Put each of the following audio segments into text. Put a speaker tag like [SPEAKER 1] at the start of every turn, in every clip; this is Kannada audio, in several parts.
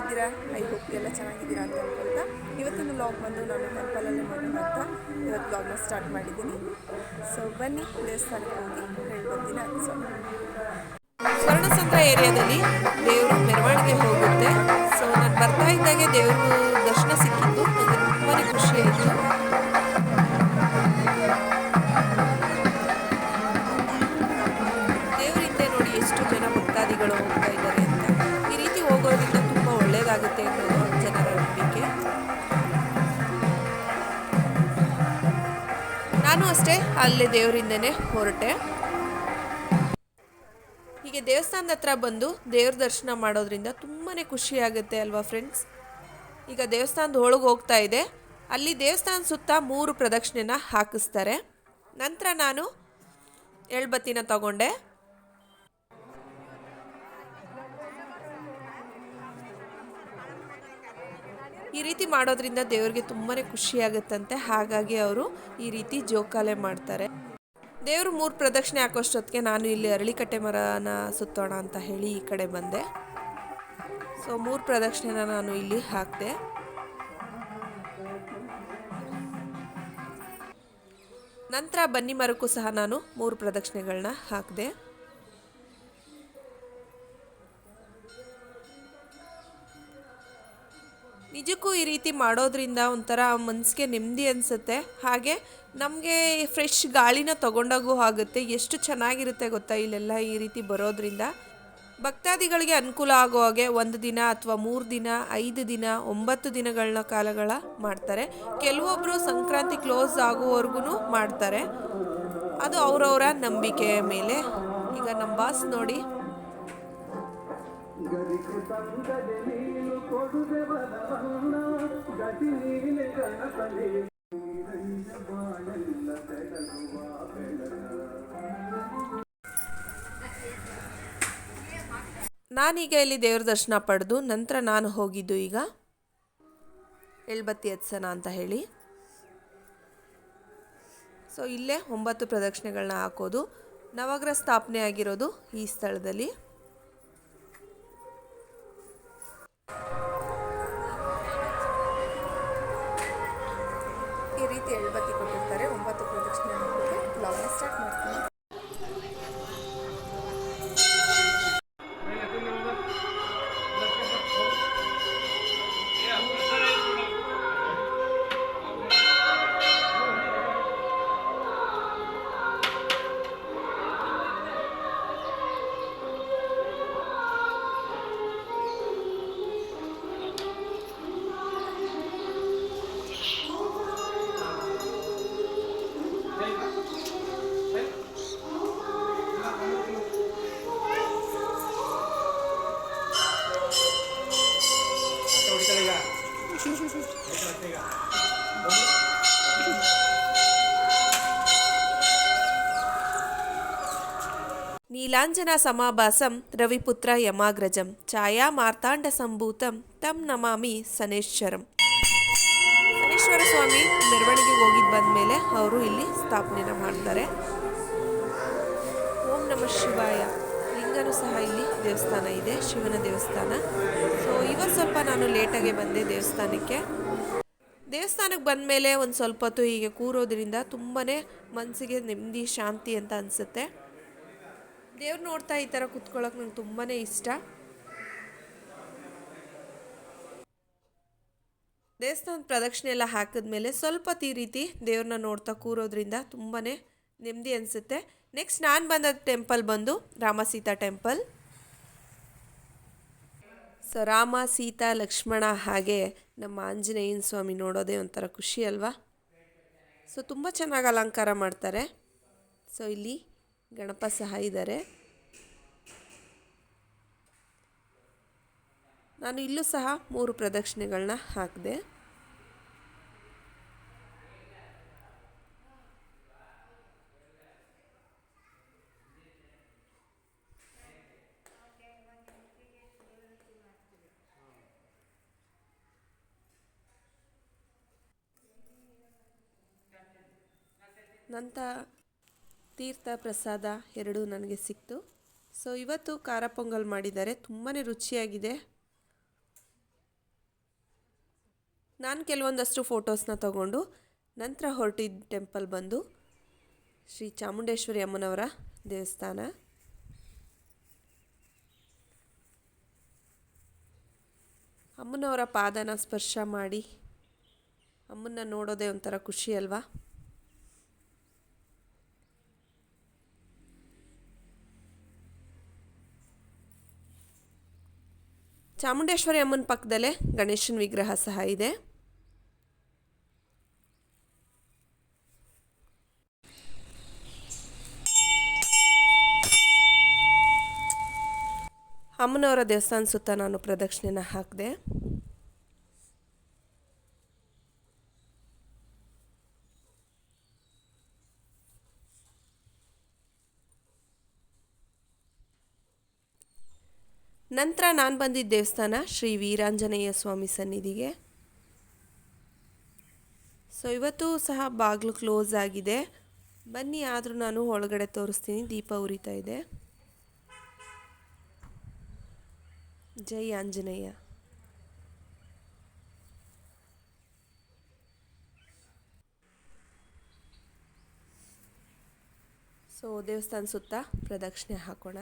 [SPEAKER 1] ಹೇಗಿದ್ದೀರಾ? ಐ ಹೋಪ್ ಎಲ್ಲ ಚೆನ್ನಾಗಿದ್ದೀರಾ ಅಂತ ಅನ್ಕೊಳ್ತಾ ಇವತ್ತಿನ ವ್ಲಾಗ್ ಬಂದು ನಾನು ಟೆಂಪಲಲ್ಲೇ ಮಾಡೋಣ ಅಂತ ಇವತ್ತು ವ್ಲಾಗ್ನ ಸ್ಟಾರ್ಟ್ ಮಾಡಿದ್ದೀನಿ. ಸೊ ಬನ್ನಿ ದೇವಸ್ಥಾನಕ್ಕೆ ಹೋಗಿ ಹೇಳಿ ಬರ್ತೀನಿ ಅನ್ಸೋ. ಸ್ವರ್ಣಸಂದ್ರ ಏರಿಯಾದಲ್ಲಿ ದೇವರು ಮೆರವಣಿಗೆ ಹೋಗುತ್ತೆ. ಸೊ ನಾನು ಬರ್ತಾ ಇದ್ದಾಗೆ ದೇವರು ದರ್ಶನ ಸಿಕ್ಕಿದ್ದು ನನಗೆ ತುಂಬಾ ಖುಷಿ ಆಯಿತು. ದೇವರಿಂದೆ ನೋಡಿ ಎಷ್ಟು ಜನ ಭಕ್ತಾದಿಗಳು ಹೋಗ್ತಾ ಇದ್ದಾರೆ ಅಂತ. ಈ ರೀತಿ ಹೋಗೋದ್ರಿಂದ ತುಂಬ ಒಳ್ಳೆಯದಾಗುತ್ತೆ ಅನ್ನೋದು ಜನರ ನಂಬಿಕೆ. ನಾನು ಅಷ್ಟೇ ಅಲ್ಲೇ ದೇವರಿಂದನೇ ಹೊರಟೆ. ಹೀಗೆ ದೇವಸ್ಥಾನದ ಹತ್ರ ಬಂದು ದೇವ್ರ ದರ್ಶನ ಮಾಡೋದ್ರಿಂದ ತುಂಬಾ ಖುಷಿಯಾಗುತ್ತೆ ಅಲ್ವಾ ಫ್ರೆಂಡ್ಸ್. ಈಗ ದೇವಸ್ಥಾನದ ಒಳಗೆ ಹೋಗ್ತಾ ಇದೆ. ಅಲ್ಲಿ ದೇವಸ್ಥಾನದ ಸುತ್ತ 3 ಪ್ರದಕ್ಷಿಣೆನ ಹಾಕಿಸ್ತಾರೆ. ನಂತರ ನಾನು ಎಳ್ಬತ್ತಿನ ತಗೊಂಡೆ. ಈ ರೀತಿ ಮಾಡೋದ್ರಿಂದ ದೇವ್ರಿಗೆ ತುಂಬಾ ಖುಷಿಯಾಗುತ್ತಂತೆ. ಹಾಗಾಗಿ ಅವರು ಈ ರೀತಿ ಜೋಕಾಲೆ ಮಾಡ್ತಾರೆ. ದೇವರು 3 ಪ್ರದಕ್ಷಿಣೆ ಹಾಕೋಷ್ಟೊತ್ತಿಗೆ ನಾನು ಇಲ್ಲಿ ಅರಳಿಕಟ್ಟೆ ಮರನ ಸುತ್ತೋಣ ಅಂತ ಹೇಳಿ ಈ ಕಡೆ ಬಂದೆ. ಸೊ 3 ಪ್ರದಕ್ಷಿಣೆನ ನಾನು ಇಲ್ಲಿ ಹಾಕಿದೆ. ನಂತರ ಬನ್ನಿ ಮರಕ್ಕೂ ಸಹ ನಾನು 3 ಪ್ರದಕ್ಷಿಣೆಗಳನ್ನ ಹಾಕಿದೆ. ನಿಜಕ್ಕೂ ಈ ರೀತಿ ಮಾಡೋದ್ರಿಂದ ಒಂಥರ ಮನಸ್ಸಿಗೆ ನೆಮ್ಮದಿ ಅನಿಸುತ್ತೆ. ಹಾಗೆ ನಮಗೆ ಫ್ರೆಶ್ ಗಾಳಿನ ತಗೊಂಡಾಗೂ ಆಗುತ್ತೆ. ಎಷ್ಟು ಚೆನ್ನಾಗಿರುತ್ತೆ ಗೊತ್ತಾ ಇಲ್ಲೆಲ್ಲ ಈ ರೀತಿ ಬರೋದ್ರಿಂದ. ಭಕ್ತಾದಿಗಳಿಗೆ ಅನುಕೂಲ ಆಗೋ ಹಾಗೆ 1 ದಿನ ಅಥವಾ 3 ದಿನ 5 ದಿನ 9 ದಿನಗಳನ್ನ ಕಾಲಗಳ ಮಾಡ್ತಾರೆ. ಕೆಲವೊಬ್ಬರು ಸಂಕ್ರಾಂತಿ ಕ್ಲೋಸ್ ಆಗೋವರೆಗೂ ಮಾಡ್ತಾರೆ. ಅದು ಅವರವರ ನಂಬಿಕೆಯ ಮೇಲೆ. ಈಗ ನಮ್ಮ ಬಾಸ್ ನೋಡಿ ನಾನೀಗ ಇಲ್ಲಿ ದೇವ್ರ ದರ್ಶನ ಪಡೆದು ನಂತರ ನಾನು ಹೋಗಿದ್ದು ಈಗ ಎಳ್ಬತ್ತಿ ಹತ್ಸನ ಅಂತ ಹೇಳಿ. ಸೊ ಇಲ್ಲೇ 9 ಪ್ರದಕ್ಷಿಣೆಗಳನ್ನ ಹಾಕೋದು. ನವಗ್ರಹ ಸ್ಥಾಪನೆ ಆಗಿರೋದು ಈ ಸ್ಥಳದಲ್ಲಿ. ಈ ರೀತಿ ಎಳ್ಬತ್ತಿ ಕೊಟ್ಟಿರ್ತಾರೆ. 9 ಪ್ರದಕ್ಷಿಣೆ ಹಾಕೋದು. ವ್ಲಾಗ್ನ ಸ್ಟಾರ್ಟ್ ಮಾಡ್ತೀನಿ. ನೀಲಾಂಜನ ಸಮಾಭಾಸಂ ರವಿಪುತ್ರ ಯಮಾಗ್ರಜಂ ಛಾಯಾ ಮಾರ್ತಾಂಡ ಸಂಭೂತಂ ತಂ ನಮಾಮಿ ಸನೇಶ್ವರಂ. ಸನೇಶ್ವರ ಸ್ವಾಮಿ ಮೆರವಣಿಗೆಗೆ ಹೋಗಿದ್ದು ಬಂದಮೇಲೆ ಅವರು ಇಲ್ಲಿ ಸ್ಥಾಪನೆನ ಮಾಡ್ತಾರೆ. ಓಂ ನಮಃ ಶಿವಾಯ. ಲಿಂಗನೂ ಸಹ ಇಲ್ಲಿ ದೇವಸ್ಥಾನ ಇದೆ, ಶಿವನ ದೇವಸ್ಥಾನ. ಸೊ ಇವತ್ತು ಸ್ವಲ್ಪ ನಾನು ಲೇಟಾಗೆ ಬಂದೆ ದೇವಸ್ಥಾನಕ್ಕೆ. ದೇವಸ್ಥಾನಕ್ಕೆ ಬಂದ ಮೇಲೆ ಒಂದು ಸ್ವಲ್ಪ ಹೊತ್ತು ಹೀಗೆ ಕೂರೋದ್ರಿಂದ ತುಂಬಾ ಮನಸ್ಸಿಗೆ ನೆಮ್ಮದಿ ಶಾಂತಿ ಅಂತ ಅನಿಸುತ್ತೆ. ದೇವ್ರು ನೋಡ್ತಾ ಈ ಥರ ಕೂತ್ಕೊಳ್ಳೋಕೆ ನಂಗೆ ತುಂಬಾ ಇಷ್ಟ. ದೇವಸ್ಥಾನದ ಪ್ರದಕ್ಷಿಣೆ ಎಲ್ಲ ಹಾಕಿದ್ಮೇಲೆ ಸ್ವಲ್ಪ ಈ ರೀತಿ ದೇವ್ರನ್ನ ನೋಡ್ತಾ ಕೂರೋದ್ರಿಂದ ತುಂಬಾ ನೆಮ್ಮದಿ ಅನಿಸುತ್ತೆ. ನೆಕ್ಸ್ಟ್ ನಾನು ಬಂದ ಟೆಂಪಲ್ ಬಂದು ರಾಮ ಸೀತಾ ಟೆಂಪಲ್. ಸೊ ರಾಮ ಸೀತಾ ಲಕ್ಷ್ಮಣ ಹಾಗೆ ನಮ್ಮ ಆಂಜನೇಯನ ಸ್ವಾಮಿ ನೋಡೋದೇ ಒಂಥರ ಖುಷಿ ಅಲ್ವಾ. ಸೊ ತುಂಬ ಚೆನ್ನಾಗಿ ಅಲಂಕಾರ ಮಾಡ್ತಾರೆ. ಸೊ ಇಲ್ಲಿ ಗಣಪ ಸಹ ಇದ್ದಾರೆ. ನಾನು ಇಲ್ಲೂ ಸಹ 3 ಪ್ರದಕ್ಷಿಣೆಗಳನ್ನ ಹಾಕಿದೆ. ನಂತರ ತೀರ್ಥ ಪ್ರಸಾದ ಎರಡೂ ನನಗೆ ಸಿಕ್ತು. ಸೊ ಇವತ್ತು ಖಾರ ಪೊಂಗಲ್ ಮಾಡಿದ್ದಾರೆ, ತುಂಬಾ ರುಚಿಯಾಗಿದೆ. ನಾನು ಕೆಲವೊಂದಷ್ಟು ಫೋಟೋಸ್ನ ತಗೊಂಡು ನಂತರ ಹೊರಟಿದ್ದ ಟೆಂಪಲ್ ಬಂದು ಶ್ರೀ ಚಾಮುಂಡೇಶ್ವರಿ ಅಮ್ಮನವರ ದೇವಸ್ಥಾನ. ಅಮ್ಮನವರ ಪಾದನ ಸ್ಪರ್ಶ ಮಾಡಿ ಅಮ್ಮನ್ನ ನೋಡೋದೇ ಒಂಥರ ಖುಷಿ ಅಲ್ವಾ. ಚಾಮುಂಡೇಶ್ವರಿ ಅಮ್ಮನ ಪಕ್ಕದಲ್ಲೇ ಗಣೇಶನ ವಿಗ್ರಹ ಸಹ ಇದೆ. ಅಮ್ಮನವರ ದೇವಸ್ಥಾನ ಸುತ್ತ ನಾನು ಪ್ರದಕ್ಷಿಣೆನ ಹಾಕಿದೆ. ನಂತರ ನಾನು ಬಂದಿದ್ದ ದೇವಸ್ಥಾನ ಶ್ರೀ ವೀರಾಂಜನೇಯ ಸ್ವಾಮಿ ಸನ್ನಿಧಿಗೆ. ಸೊ ಇವತ್ತು ಸಹ ಬಾಗಿಲು ಕ್ಲೋಸ್ ಆಗಿದೆ. ಬನ್ನಿ ಆದರೂ ನಾನು ಒಳಗಡೆ ತೋರಿಸ್ತೀನಿ. ದೀಪ ಉರಿತಾ ಇದೆ. ಜೈ ಆಂಜನೇಯ. ಸೊ ದೇವಸ್ಥಾನ ಸುತ್ತ ಪ್ರದಕ್ಷಿಣೆ ಹಾಕೋಣ.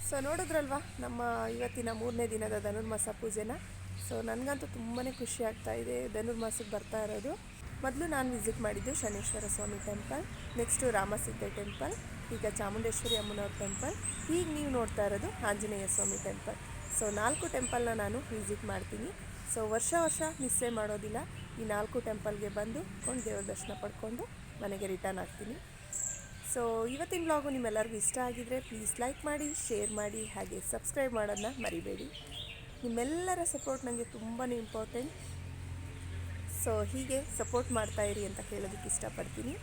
[SPEAKER 1] ಸೊ ನೋಡಿದ್ರಲ್ವ ನಮ್ಮ ಇವತ್ತಿನ 3ನೇ ದಿನದ ಧನುರ್ಮಾಸ ಪೂಜೆನ. ಸೊ ನನಗಂತೂ ತುಂಬಾ ಖುಷಿ ಆಗ್ತಾ ಇದೆ ಧನುರ್ಮಾಸಕ್ಕೆ ಬರ್ತಾ ಇರೋದು. ಮೊದಲು ನಾನು ವಿಸಿಟ್ ಮಾಡಿದ್ದು ಶನೇಶ್ವರ ಸ್ವಾಮಿ ಟೆಂಪಲ್, ನೆಕ್ಸ್ಟು ರಾಮಸಿದ್ಧೆ ಟೆಂಪಲ್, ಈಗ ಚಾಮುಂಡೇಶ್ವರಿ ಅಮ್ಮನವ್ರ ಟೆಂಪಲ್, ಈಗ ನೀವು ನೋಡ್ತಾ ಇರೋದು ಆಂಜನೇಯ ಸ್ವಾಮಿ ಟೆಂಪಲ್. ಸೊ 4 ಟೆಂಪಲ್ನ ನಾನು ವಿಸಿಟ್ ಮಾಡ್ತೀನಿ. ಸೊ ವರ್ಷ ಮಿಸ್ಸೇ ಮಾಡೋದಿಲ್ಲ. ಈ 4 ಟೆಂಪಲ್ಗೆ ಬಂದು ದೇವ್ರ ದರ್ಶನ ಪಡ್ಕೊಂಡು ಮನೆಗೆ ರಿಟರ್ನ್ ಆಗ್ತೀನಿ. ಸೊ ಇವತ್ತಿನ ವ್ಲಾಗು ನಿಮ್ಮೆಲ್ಲರಿಗೂ ಇಷ್ಟ ಆಗಿದರೆ ಪ್ಲೀಸ್ ಲೈಕ್ ಮಾಡಿ, ಶೇರ್ ಮಾಡಿ, ಹಾಗೆ ಸಬ್ಸ್ಕ್ರೈಬ್ ಮಾಡೋದನ್ನ ಮರಿಬೇಡಿ. ನಿಮ್ಮೆಲ್ಲರ ಸಪೋರ್ಟ್ ನನಗೆ ತುಂಬಾ ಇಂಪಾರ್ಟೆಂಟ್. ಸೊ ಹೀಗೆ ಸಪೋರ್ಟ್ ಮಾಡ್ತಾಯಿರಿ ಅಂತ ಕೇಳೋದಕ್ಕೆ ಇಷ್ಟಪಡ್ತೀನಿ.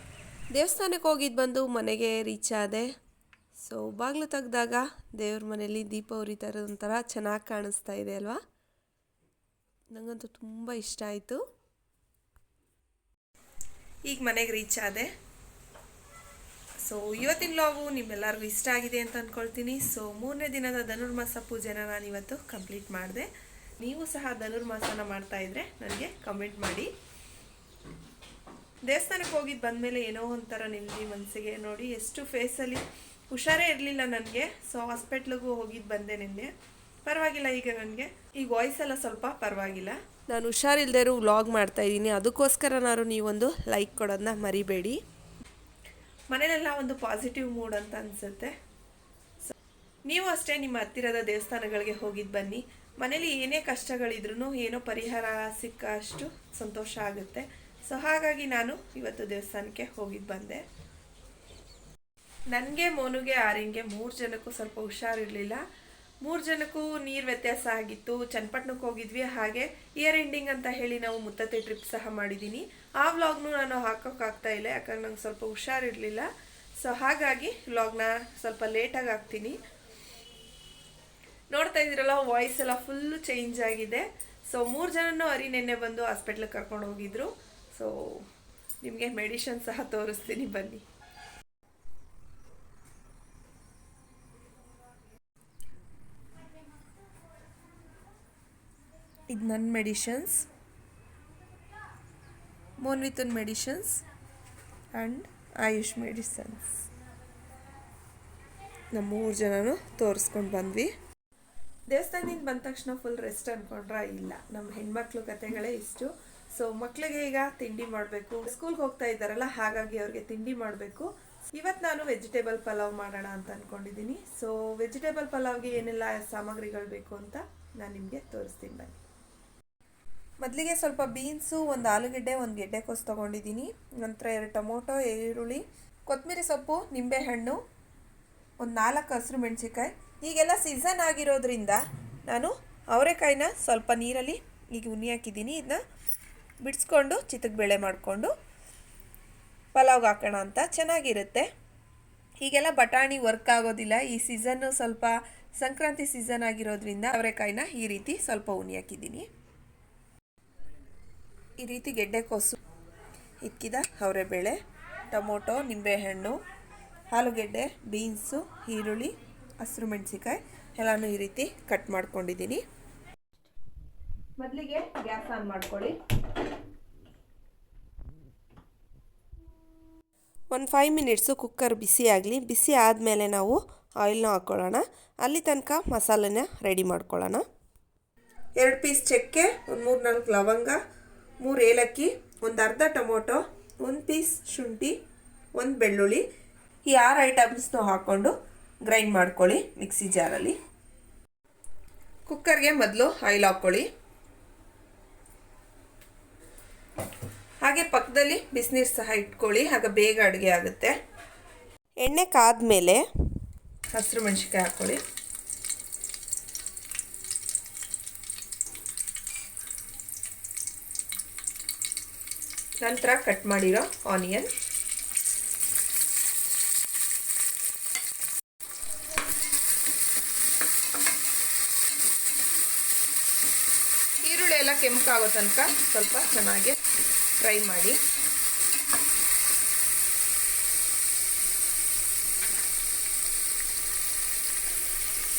[SPEAKER 1] ದೇವಸ್ಥಾನಕ್ಕೆ ಹೋಗಿದ್ದು ಬಂದು ಮನೆಗೆ ರೀಚ್ ಆದೆ. ಸೊ ಬಾಗಿಲು ತೆಗೆದಾಗ ದೇವ್ರ ಮನೆಯಲ್ಲಿ ದೀಪ ಉರಿತಾ ಇರೋದೊಂಥರ ಚೆನ್ನಾಗಿ ಕಾಣಿಸ್ತಾ ಇದೆ ಅಲ್ವಾ. ನನಗಂತೂ ತುಂಬ ಇಷ್ಟ ಆಯಿತು. ಈಗ ಮನೆಗೆ ರೀಚ್ ಆದೆ. ಸೊ ಇವತ್ತಿನ ವ್ಲಾಗು ನಿಮ್ಮೆಲ್ಲರಿಗೂ ಇಷ್ಟ ಆಗಿದೆ ಅಂತ ಅಂದ್ಕೊಳ್ತೀನಿ. ಸೊ 3ನೇ ದಿನದ ಧನುರ್ಮಾಸ ಪೂಜೆನ ನಾನಿವತ್ತು ಕಂಪ್ಲೀಟ್ ಮಾಡಿದೆ. ನೀವು ಸಹ ಧನುರ್ಮಾಸನ ಮಾಡ್ತಾಯಿದ್ರೆ ನನಗೆ ಕಮೆಂಟ್ ಮಾಡಿ. ದೇವಸ್ಥಾನಕ್ಕೆ ಹೋಗಿದ್ದು ಬಂದಮೇಲೆ ಏನೋ ಒಂಥರ ನೆಮ್ಮದಿ ಮನಸ್ಸಿಗೆ. ನೋಡಿ ಎಷ್ಟು ಫೇಸಲ್ಲಿ ಹುಷಾರೇ ಇರಲಿಲ್ಲ ನನಗೆ. ಸೊ ಹಾಸ್ಪಿಟ್ಲಿಗೂ ಹೋಗಿದ್ದು ಬಂದೆ ನಿನ್ನೆ. ಪರವಾಗಿಲ್ಲ ಈಗ ನನಗೆ. ಈಗ ವಾಯ್ಸೆಲ್ಲ ಸ್ವಲ್ಪ ಪರವಾಗಿಲ್ಲ. ನಾನು ಹುಷಾರಿಲ್ಲದೆ ಇರೋ ವ್ಲಾಗ್ ಮಾಡ್ತಾಯಿದ್ದೀನಿ. ಅದಕ್ಕೋಸ್ಕರನಾದ್ರು ನೀವೊಂದು ಲೈಕ್ ಕೊಡೋದನ್ನ ಮರಿಬೇಡಿ. ಮನೇಲೆಲ್ಲ ಒಂದು ಪಾಸಿಟಿವ್ ಮೂಡ್ ಅಂತ ಅನಿಸುತ್ತೆ. ಸೊ ನೀವು ಅಷ್ಟೇ ನಿಮ್ಮ ಹತ್ತಿರದ ದೇವಸ್ಥಾನಗಳಿಗೆ ಹೋಗಿದ್ದು ಬನ್ನಿ. ಮನೇಲಿ ಏನೇ ಕಷ್ಟಗಳಿದ್ರೂ ಏನೋ ಪರಿಹಾರ ಸಿಕ್ಕ ಅಷ್ಟು ಸಂತೋಷ ಆಗುತ್ತೆ. ಸೊ ಹಾಗಾಗಿ ನಾನು ಇವತ್ತು ದೇವಸ್ಥಾನಕ್ಕೆ ಹೋಗಿದ್ದು ಬಂದೆ. ನನಗೆ, ಮೋನುಗೆ, ಆರ್ಯನ್ಗೆ 3 ಜನಕ್ಕೂ ಸ್ವಲ್ಪ ಹುಷಾರಿರಲಿಲ್ಲ. 3 ಜನಕ್ಕೂ ನೀರು ವ್ಯತ್ಯಾಸ ಆಗಿತ್ತು. ಚನ್ನಪಟ್ಟಣಕ್ಕೆ ಹೋಗಿದ್ವಿ. ಹಾಗೆ ಇಯರ್ ಎಂಡಿಂಗ್ ಅಂತ ಹೇಳಿ ನಾವು ಮುತ್ತತ್ತೆ ಟ್ರಿಪ್ ಸಹ ಮಾಡಿದ್ದೀನಿ. ಆ ವ್ಲಾಗ್ನು ನಾನು ಹಾಕೋಕ್ಕಾಗ್ತಾ ಇಲ್ಲ, ಯಾಕಂದ್ರೆ ನಂಗೆ ಸ್ವಲ್ಪ ಹುಷಾರಿರಲಿಲ್ಲ. ಸೊ ಹಾಗಾಗಿ ವ್ಲಾಗ್ನ ಸ್ವಲ್ಪ ಲೇಟಾಗಿ ಹಾಕ್ತೀನಿ. ನೋಡ್ತಾ ಇದ್ದೀರಲ್ಲ ವಾಯ್ಸ್ ಎಲ್ಲ ಫುಲ್ಲು ಚೇಂಜ್ ಆಗಿದೆ. ಸೊ 3 ಜನನೂ ನೆನ್ನೆ ಬಂದು ಹಾಸ್ಪಿಟ್ಲಿಗೆ ಕರ್ಕೊಂಡು ಹೋಗಿದ್ರು. ಸೊ ನಿಮಗೆ ಮೆಡಿಷನ್ ಸಹ ತೋರಿಸ್ತೀನಿ ಬನ್ನಿ. ಇದು ನನ್ನ ಮೆಡಿಷನ್ಸ್, ಮೋನ್ವಿತನ್ ಮೆಡಿಷನ್ಸ್ ಆ್ಯಂಡ್ ಆಯುಷ್ ಮೆಡಿಸನ್ಸ್. ನಮ್ಮ 3 ಜನನು ತೋರಿಸ್ಕೊಂಡು ಬಂದ್ವಿ. ದೇವಸ್ಥಾನದಿಂದ ಬಂದ ತಕ್ಷಣ ಫುಲ್ ರೆಸ್ಟ್ ಅಂದ್ಕೊಂಡ್ರೆ ಇಲ್ಲ, ನಮ್ಮ ಹೆಣ್ಮಕ್ಳು ಕತೆಗಳೇ ಇಷ್ಟು. ಸೊ ಮಕ್ಕಳಿಗೆ ಈಗ ತಿಂಡಿ ಮಾಡಬೇಕು. ಸ್ಕೂಲ್ಗೆ ಹೋಗ್ತಾ ಇದ್ದಾರಲ್ಲ, ಹಾಗಾಗಿ ಅವ್ರಿಗೆ ತಿಂಡಿ ಮಾಡಬೇಕು. ಇವತ್ತು ನಾನು ವೆಜಿಟೇಬಲ್ ಪಲಾವ್ ಮಾಡೋಣ ಅಂತ ಅಂದ್ಕೊಂಡಿದ್ದೀನಿ. ಸೊ ವೆಜಿಟೇಬಲ್ ಪಲಾವ್ಗೆ ಏನೆಲ್ಲ ಸಾಮಗ್ರಿಗಳು ಬೇಕು ಅಂತ ನಾನು ನಿಮಗೆ ತೋರಿಸ್ತೀನಿ ಬನ್ನಿ. ಮೊದಲಿಗೆ ಸ್ವಲ್ಪ ಬೀನ್ಸು, 1 ಆಲೂಗೆಡ್ಡೆ, 1 ಗೆಡ್ಡೆಕೋಸು ತೊಗೊಂಡಿದ್ದೀನಿ. ನಂತರ 2 ಟೊಮೊಟೊ, ಈರುಳ್ಳಿ, ಕೊತ್ತಂಬರಿ ಸೊಪ್ಪು, ನಿಂಬೆಹಣ್ಣು, 1 4 ಹಸಿರು ಮೆಣಸಿನ್ಕಾಯಿ. ಈಗೆಲ್ಲ ಸೀಸನ್ ಆಗಿರೋದ್ರಿಂದ ನಾನು ಅವರೆಕಾಯಿನ ಸ್ವಲ್ಪ ನೀರಲ್ಲಿ ಈಗ ಉನಿ ಹಾಕಿದ್ದೀನಿ. ಇದನ್ನ ಬಿಡಿಸ್ಕೊಂಡು ಚಿತ್ತಕ್ಕೆ ಬೇಳೆ ಮಾಡಿಕೊಂಡು ಪಲಾವ್ಗೆ ಹಾಕೋಣ ಅಂತ ಚೆನ್ನಾಗಿರುತ್ತೆ. ಈಗೆಲ್ಲ ಬಟಾಣಿ ವರ್ಕ್ ಆಗೋದಿಲ್ಲ. ಈ ಸೀಸನ್ನು ಸ್ವಲ್ಪ ಸಂಕ್ರಾಂತಿ ಸೀಸನ್ ಆಗಿರೋದ್ರಿಂದ ಅವರೆಕಾಯಿನ ಈ ರೀತಿ ಸ್ವಲ್ಪ ಉನಿ ಹಾಕಿದ್ದೀನಿ. ಈ ರೀತಿ ಗೆಡ್ಡೆಕೋಸು ಇಕ್ಕಿದ ಅವರೆಬೇಳೆ, ಟೊಮೊಟೊ, ನಿಂಬೆಹಣ್ಣು, ಆಲೂಗೆಡ್ಡೆ, ಬೀನ್ಸು, ಈರುಳ್ಳಿ, ಹಸಿರು ಮೆಣಸಿಕಾಯಿ ಎಲ್ಲನೂ ಈ ರೀತಿ ಕಟ್ ಮಾಡ್ಕೊಂಡಿದ್ದೀನಿ. ಮೊದಲಿಗೆ ಗ್ಯಾಸ್ ಆನ್ ಮಾಡ್ಕೊಳ್ಳಿ. ಒಂದು 5 ಮಿನಿಟ್ಸು ಕುಕ್ಕರ್ ಬಿಸಿ ಆಗಲಿ. ಬಿಸಿ ಆದಮೇಲೆ ನಾವು ಆಯಿಲ್ನ ಹಾಕ್ಕೊಳ್ಳೋಣ. ಅಲ್ಲಿ ತನಕ ಮಸಾಲೆನ ರೆಡಿ ಮಾಡ್ಕೊಳ್ಳೋಣ. 2 ಪೀಸ್ ಚಕ್ಕೆ, ಒಂದು 3-4 ಲವಂಗ, 3 ಏಲಕ್ಕಿ, ಒಂದು ಅರ್ಧ ಟೊಮೊಟೊ, 1 ಪೀಸ್ ಶುಂಠಿ, 1 ಬೆಳ್ಳುಳ್ಳಿ, ಈ 6 ಐಟಮ್ಸ್ನೂ ಹಾಕ್ಕೊಂಡು ಗ್ರೈಂಡ್ ಮಾಡ್ಕೊಳ್ಳಿ ಮಿಕ್ಸಿ ಜಾರಲ್ಲಿ. ಕುಕ್ಕರ್ಗೆ ಮೊದಲು ಆಯಿಲ್ ಹಾಕ್ಕೊಳ್ಳಿ. ಹಾಗೆ ಪಕ್ಕದಲ್ಲಿ ಬಿಸಿನೀರು ಸಹ ಇಟ್ಕೊಳ್ಳಿ, ಆಗ ಬೇಗ ಅಡುಗೆ ಆಗುತ್ತೆ. ಎಣ್ಣೆ ಕಾದ್ಮೇಲೆ ಹಸಿರು ಮೆಣಸಿಕಾಯಿ ಹಾಕ್ಕೊಳ್ಳಿ. ನಂತರ ಕಟ್ ಮಾಡಿರೋ ಆನಿಯನ್, ಈರುಳ್ಳಿ ಎಲ್ಲ ಕೆಂಪಾಗೋ ತನಕ ಸ್ವಲ್ಪ ಚೆನ್ನಾಗಿ ಫ್ರೈ ಮಾಡಿ.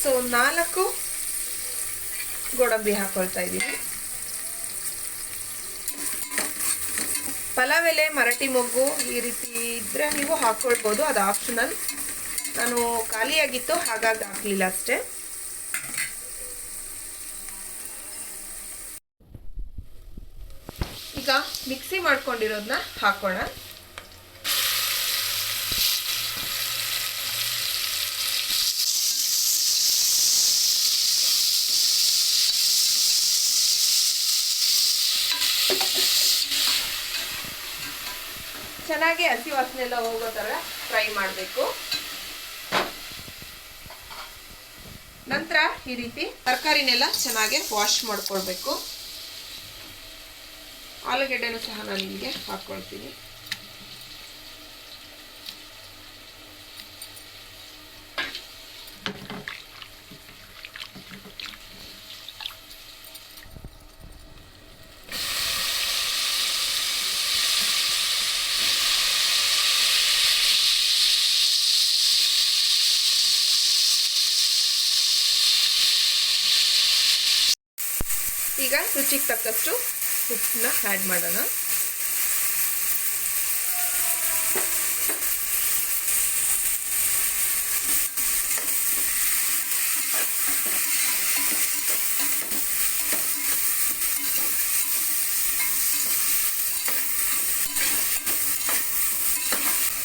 [SPEAKER 1] ಸೊ 4 ಗೋಡಂಬಿ ಹಾಕೊಳ್ತಾ ಇದ್ದೀನಿ. ಪಲಾವ್ ಎಲೆ, ಮರಾಠಿ ಮೊಗ್ಗು ಈ ರೀತಿ ಇದ್ದರೆ ನೀವು ಹಾಕ್ಕೊಳ್ಬೋದು, ಅದು ಆಪ್ಷನಲ್. ನಾನು ಖಾಲಿಯಾಗಿತ್ತು ಹಾಗಾಗಿ ಹಾಕಲಿಲ್ಲ ಅಷ್ಟೇ. ಈಗ ಮಿಕ್ಸಿ ಮಾಡ್ಕೊಂಡಿರೋದನ್ನ ಹಾಕೋಣ. ಚೆನ್ನಾಗಿ ಹಸಿ ವಾಸನೆ ಎಲ್ಲ ಹೋಗೋ ಥರ ಫ್ರೈ ಮಾಡಬೇಕು. ನಂತರ ಈ ರೀತಿ ತರಕಾರಿನೆಲ್ಲ ಚೆನ್ನಾಗಿ ವಾಶ್ ಮಾಡ್ಕೊಳ್ಬೇಕು. ಆಲೂಗೆಡ್ಡೆನೂ ಸಹ ನಾನು ನಿಮಗೆ ಹಾಕ್ಕೊಳ್ತೀನಿ. ಈಗ ರುಚಿಗೆ ತಕ್ಕಷ್ಟು ಉಪ್ಪನ್ನ ಆ್ಯಡ್ ಮಾಡೋಣ.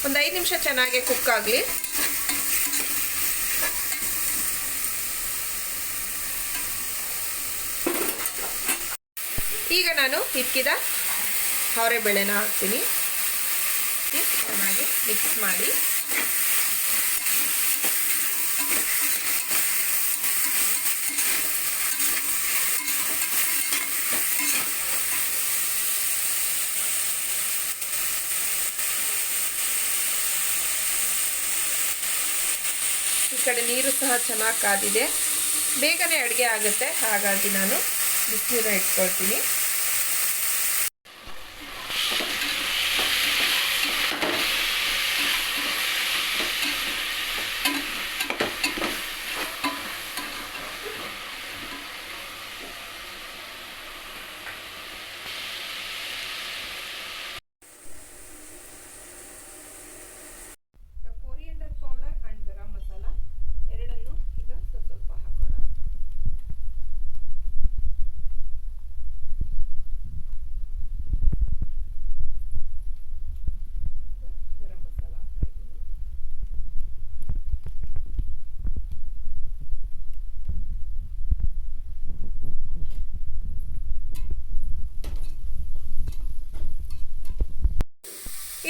[SPEAKER 1] ಒಂದು 5 ನಿಮಿಷ ಚೆನ್ನಾಗಿ ಕುಕ್ ಆಗಲಿ. ಈಗ ನಾನು ಇಕ್ಕಿದ ಅವರೆಬೇಳೆನ ಹಾಕ್ತೀನಿ. ಚೆನ್ನಾಗಿ ಮಿಕ್ಸ್ ಮಾಡಿ. ಈ ಕಡೆ ನೀರು ಸಹ ಚೆನ್ನಾಗಿ ಕಾದಿದೆ, ಬೇಗನೆ ಅಡುಗೆ ಆಗುತ್ತೆ. ಹಾಗಾಗಿ ನಾನು ಬಿಸಿನೀರ ಇಟ್ಕೊಳ್ತೀನಿ. Coriander powder and garam masala ಎರಡನ್ನು ಈಗ ಸ್ವಲ್ಪ ಹಾಕೋಣ. ಗರಂ ಮಸಾಲ ಹಾಕ್ತಾ ಇದ್ದೀನಿ.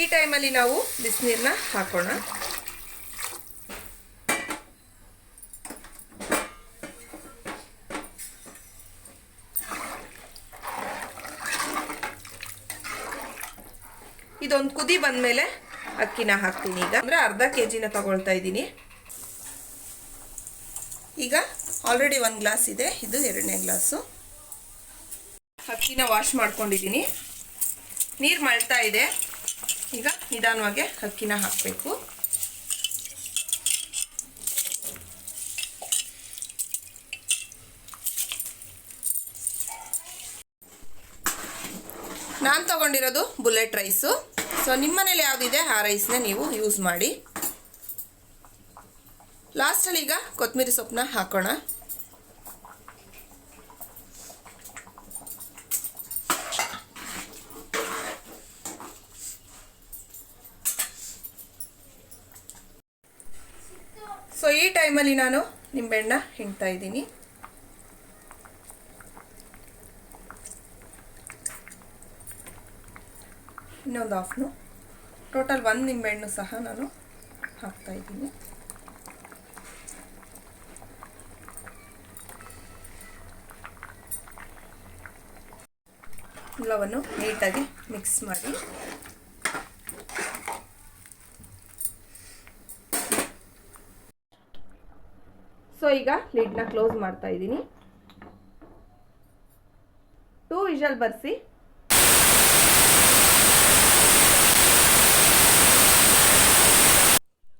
[SPEAKER 1] ಈ ಟೈಮಲ್ಲಿ ನಾವು ಬಿಸಿನೀರನ್ನ ಹಾಕೋಣ. ಇದೊಂದು ಕುದಿ ಬಂದಮೇಲೆ ಅಕ್ಕಿನ ಹಾಕ್ತೀನಿ. ಈಗ ಅಂದರೆ ಅರ್ಧ ಕೆಜಿನ ತಗೊಳ್ತಾ ಇದ್ದೀನಿ. ಈಗ ಆಲ್ರೆಡಿ 1 ಗ್ಲಾಸ್ ಇದೆ, ಇದು 2ನೇ ಗ್ಲಾಸು. ಅಕ್ಕಿನ ವಾಶ್ ಮಾಡ್ಕೊಂಡಿದ್ದೀನಿ. ನೀರು ಮಳ್ತಾ ಇದೆ. ಈಗ ನಿಧಾನವಾಗಿ ಅಕ್ಕಿನ ಹಾಕಬೇಕು. ನಾನು ತೊಗೊಂಡಿರೋದು ಬುಲೆಟ್ ರೈಸು. ಸೊ ನಿಮ್ಮ ಮನೇಲಿ ಯಾವುದಿದೆ ಆ ರೈಸ್ನ ನೀವು ಯೂಸ್ ಮಾಡಿ. ಲಾಸ್ಟಲ್ಲಿ ಈಗ ಕೊತ್ತಂಬರಿ ಸೊಪ್ಪನ್ನ ಹಾಕೋಣ. ಸೊ ಈ ಟೈಮಲ್ಲಿ ನಾನು ನಿಂಬೆಹಣ್ಣ ಹಿಂಡ್ತಾ ಇದ್ದೀನಿ. ಇನ್ನೊಂದು ಹಾಫ್ನು, ಟೋಟಲ್ 1 ನಿಂಬೆಹಣ್ಣು ಸಹ ನಾನು ಹಾಕ್ತಾ ಇದ್ದೀನಿ. ಎಲ್ಲವನ್ನು ನೀಟಾಗಿ ಮಿಕ್ಸ್ ಮಾಡಿ. ಸೊ ಈಗ ಲಿಡ್ನ ಕ್ಲೋಸ್ ಮಾಡ್ತಾ ಇದ್ದೀನಿ. 2 ವಿಷಲ್ ಬರ್ಸಿ.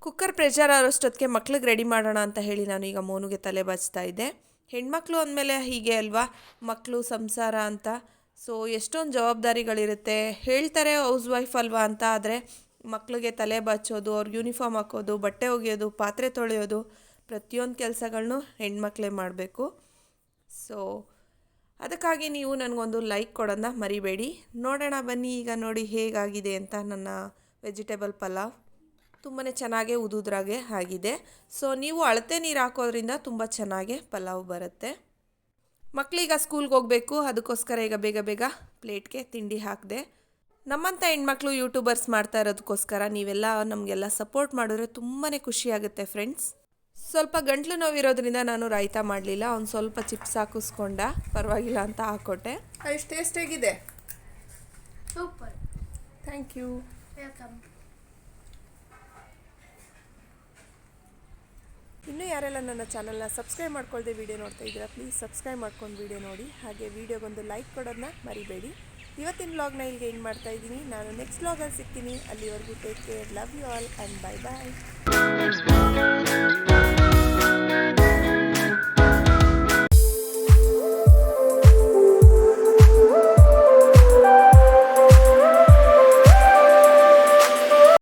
[SPEAKER 1] ಕುಕ್ಕರ್ ಪ್ರೆಷರ್ ಆರೋಷ್ಟೊತ್ತಿಗೆ ಮಕ್ಳಿಗೆ ರೆಡಿ ಮಾಡೋಣ ಅಂತ ಹೇಳಿ ನಾನು ಈಗ ಮೋನುಗೆ ತಲೆ ಬಾಚ್ತಾ ಇದ್ದೆ. ಹೆಣ್ಮಕ್ಳು ಅಂದಮೇಲೆ ಹೀಗೆ ಅಲ್ವಾ, ಮಕ್ಕಳು ಸಂಸಾರ ಅಂತ. ಸೊ ಎಷ್ಟೊಂದು ಜವಾಬ್ದಾರಿಗಳಿರುತ್ತೆ. ಹೇಳ್ತಾರೆ ಹೌಸ್ ವೈಫ್ ಅಲ್ವಾ ಅಂತ, ಆದರೆ ಮಕ್ಳಿಗೆ ತಲೆ ಬಾಚೋದು, ಅವ್ರಿಗೆ ಯೂನಿಫಾರ್ಮ್ ಹಾಕೋದು, ಬಟ್ಟೆ ಒಗೆಯೋದು, ಪಾತ್ರೆ ತೊಳೆಯೋದು, ಪ್ರತಿಯೊಂದು ಕೆಲಸಗಳನ್ನೂ ಹೆಣ್ಮಕ್ಳೇ ಮಾಡಬೇಕು. ಸೊ ಅದಕ್ಕಾಗಿ ನೀವು ನನಗೊಂದು ಲೈಕ್ ಕೊಡೋದನ್ನ ಮರಿಬೇಡಿ. ನೋಡೋಣ ಬನ್ನಿ ಈಗ ನೋಡಿ ಹೇಗಾಗಿದೆ ಅಂತ ನನ್ನ ವೆಜಿಟೇಬಲ್ ಪಲಾವ್. ತುಂಬಾ ಚೆನ್ನಾಗೇ ಉದುದ್ರಾಗೆ ಆಗಿದೆ. ಸೊ ನೀವು ಅಳತೆ ನೀರು ಹಾಕೋದ್ರಿಂದ ತುಂಬ ಚೆನ್ನಾಗೇ ಪಲಾವ್ ಬರುತ್ತೆ. ಮಕ್ಕಳೀಗ ಸ್ಕೂಲ್ಗೆ ಹೋಗಬೇಕು, ಅದಕ್ಕೋಸ್ಕರ ಈಗ ಬೇಗ ಬೇಗ ಪ್ಲೇಟ್ಗೆ ತಿಂಡಿ ಹಾಕಿದೆ. ನಮ್ಮಂಥ ಹೆಣ್ಮಕ್ಳು ಯೂಟ್ಯೂಬರ್ಸ್ ಮಾಡ್ತಾ ಇರೋದಕ್ಕೋಸ್ಕರ ನೀವೆಲ್ಲ ನಮಗೆಲ್ಲ ಸಪೋರ್ಟ್ ಮಾಡಿದ್ರೆ ತುಂಬಾ ಖುಷಿಯಾಗುತ್ತೆ ಫ್ರೆಂಡ್ಸ್. ಸ್ವಲ್ಪ ಗಂಟ್ಲು ನೋವಿರೋದ್ರಿಂದ ನಾನು ರಾಯ್ತ ಮಾಡಲಿಲ್ಲ. ಒಂದು ಸ್ವಲ್ಪ ಚಿಪ್ಸ್ ಹಾಕಿಸ್ಕೊಂಡ, ಪರವಾಗಿಲ್ಲ ಅಂತ ಹಾಕ್ಕೊಟ್ಟೆ. ಎಷ್ಟು ಟೇಸ್ಟಾಗಿದೆ.
[SPEAKER 2] ಸೂಪರ್.
[SPEAKER 1] Thank you.
[SPEAKER 2] ವೆಲ್ಕಮ್.
[SPEAKER 1] ಇನ್ನೂ ಯಾರೆಲ್ಲ ನನ್ನ ಚಾನಲ್ನ ಸಬ್ಸ್ಕ್ರೈಬ್ ಮಾಡ್ಕೊಳ್ದೆ ವಿಡಿಯೋ ನೋಡ್ತಾ ಇದ್ದೀರಾ, ಪ್ಲೀಸ್ ಸಬ್ಸ್ಕ್ರೈಬ್ ಮಾಡ್ಕೊಂಡು ವಿಡಿಯೋ ನೋಡಿ. ಹಾಗೆ ವಿಡಿಯೋಗೊಂದು ಲೈಕ್ ಕೊಡೋದನ್ನ ಮರಿಬೇಡಿ. ಇವತ್ತಿನ ವ್ಲಾಗ್ನ ಇಲ್ಲಿಗೆ ಎಂಡ್ ಮಾಡ್ತಾ ಇದ್ದೀನಿ. ನಾನು ನೆಕ್ಸ್ಟ್ ವ್ಲಾಗಲ್ಲಿ ಸಿಗ್ತೀನಿ. ಅಲ್ಲಿವರೆಗೂ take care, love you all and bye bye.